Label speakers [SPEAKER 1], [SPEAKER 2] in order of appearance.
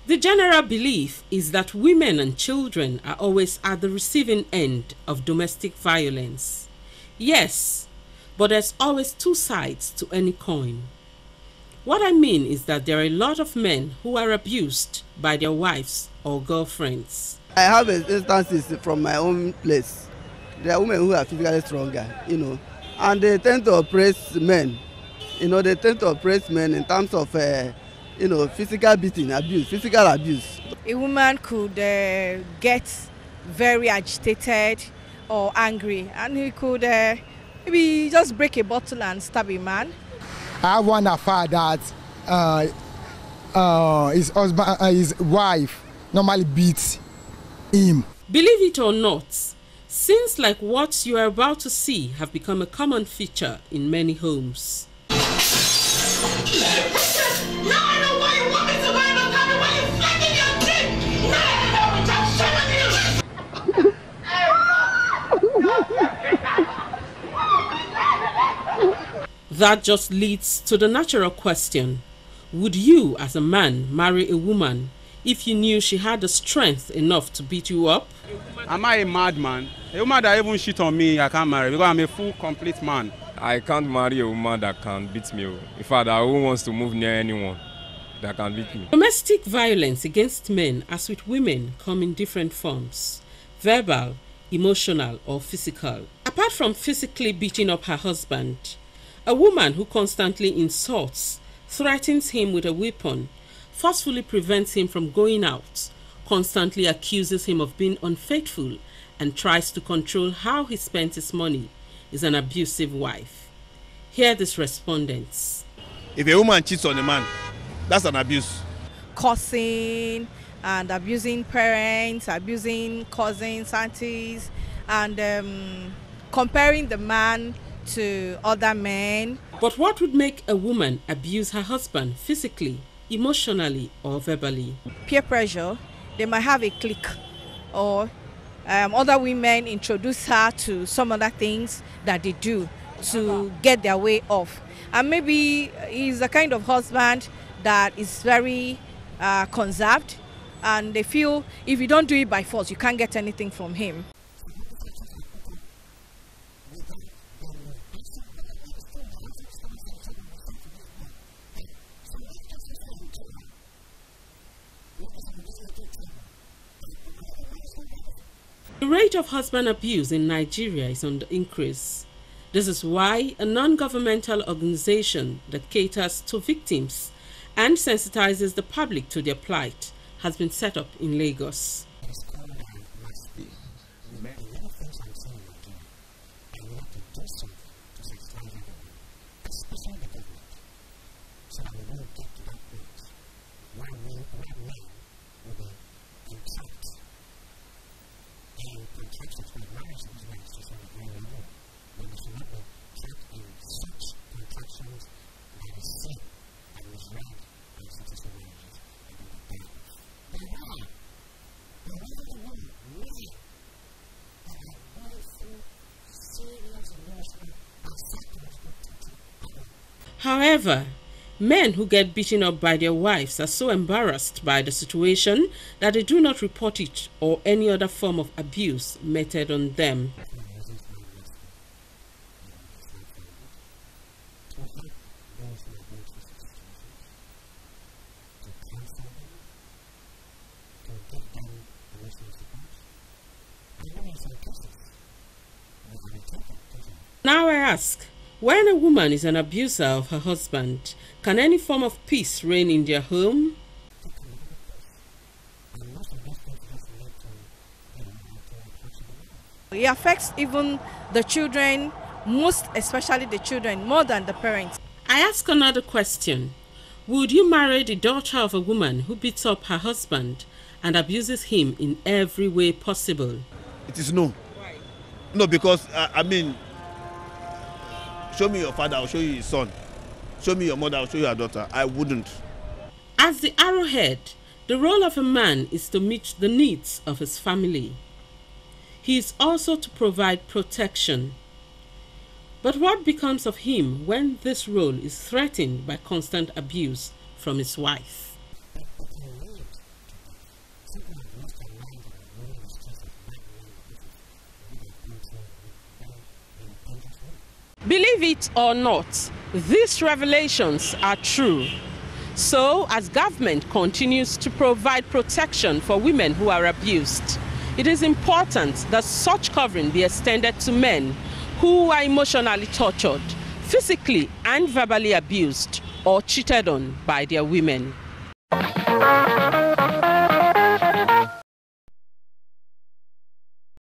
[SPEAKER 1] The general belief is that women and children are always at the receiving end of domestic violence. Yes, but there's always two sides to any coin. What I mean is that there are a lot of men who are abused by their wives or girlfriends.
[SPEAKER 2] I have instances from my own place. There are women who are physically stronger, and they tend to oppress men. They tend to oppress men in terms of, physical beating, physical abuse.
[SPEAKER 3] A woman could get very agitated or angry, and he could maybe just break a bottle and stab a man.
[SPEAKER 4] I have one affair that his wife normally beats him.
[SPEAKER 1] Believe it or not, scenes like what you are about to see have become a common feature in many homes.
[SPEAKER 5] Now I know why you want me to go and not tell me why you're flicking your teeth. Now I know what I'm showing you.
[SPEAKER 1] That just leads to the natural question: would you, as a man, marry a woman if you knew she had the strength enough to beat you up?
[SPEAKER 6] Am I a madman? A woman that even shit on me, I can't marry because I'm a full, complete man.
[SPEAKER 7] I can't marry a woman that can beat me. In fact, I won't want to move near anyone that can beat me.
[SPEAKER 1] Domestic violence against men, as with women, come in different forms: verbal, emotional, or physical. Apart from physically beating up her husband, a woman who constantly insults, threatens him with a weapon, forcefully prevents him from going out, constantly accuses him of being unfaithful, and tries to control how he spends his money is an abusive wife. Hear these respondents.
[SPEAKER 8] If a woman cheats on a man, that's an abuse.
[SPEAKER 3] Cursing and abusing parents, abusing cousins, aunties, and comparing the man to other men.
[SPEAKER 1] But what would make a woman abuse her husband physically, emotionally, or verbally?
[SPEAKER 3] Peer pressure. They might have a clique, or other women introduce her to some other things that they do to get their way off. And maybe he's the kind of husband that is very conserved, and they feel if you don't do it by force, you can't get anything from him.
[SPEAKER 1] The rate of husband abuse in Nigeria is on the increase. This is why a non-governmental organization that caters to victims and sensitizes the public to their plight has been set up in Lagos. However, men who get beaten up by their wives are so embarrassed by the situation that they do not report it or any other form of abuse meted on them. Now I ask, when a woman is an abuser of her husband, can any form of peace reign in their home?
[SPEAKER 3] It affects even the children, most especially the children, more than the parents.
[SPEAKER 1] I ask another question. Would you marry the daughter of a woman who beats up her husband and abuses him in every way possible?
[SPEAKER 8] It is no.
[SPEAKER 3] Why?
[SPEAKER 8] No, because, show me your father, I'll show you his son. Show me your mother, I'll show you your daughter. I wouldn't.
[SPEAKER 1] As the arrowhead, the role of a man is to meet the needs of his family. He is also to provide protection. But what becomes of him when this role is threatened by constant abuse from his wife? Believe it or not, these revelations are true. So, as government continues to provide protection for women who are abused, it is important that such covering be extended to men who are emotionally tortured, physically and verbally abused, or cheated on by their women.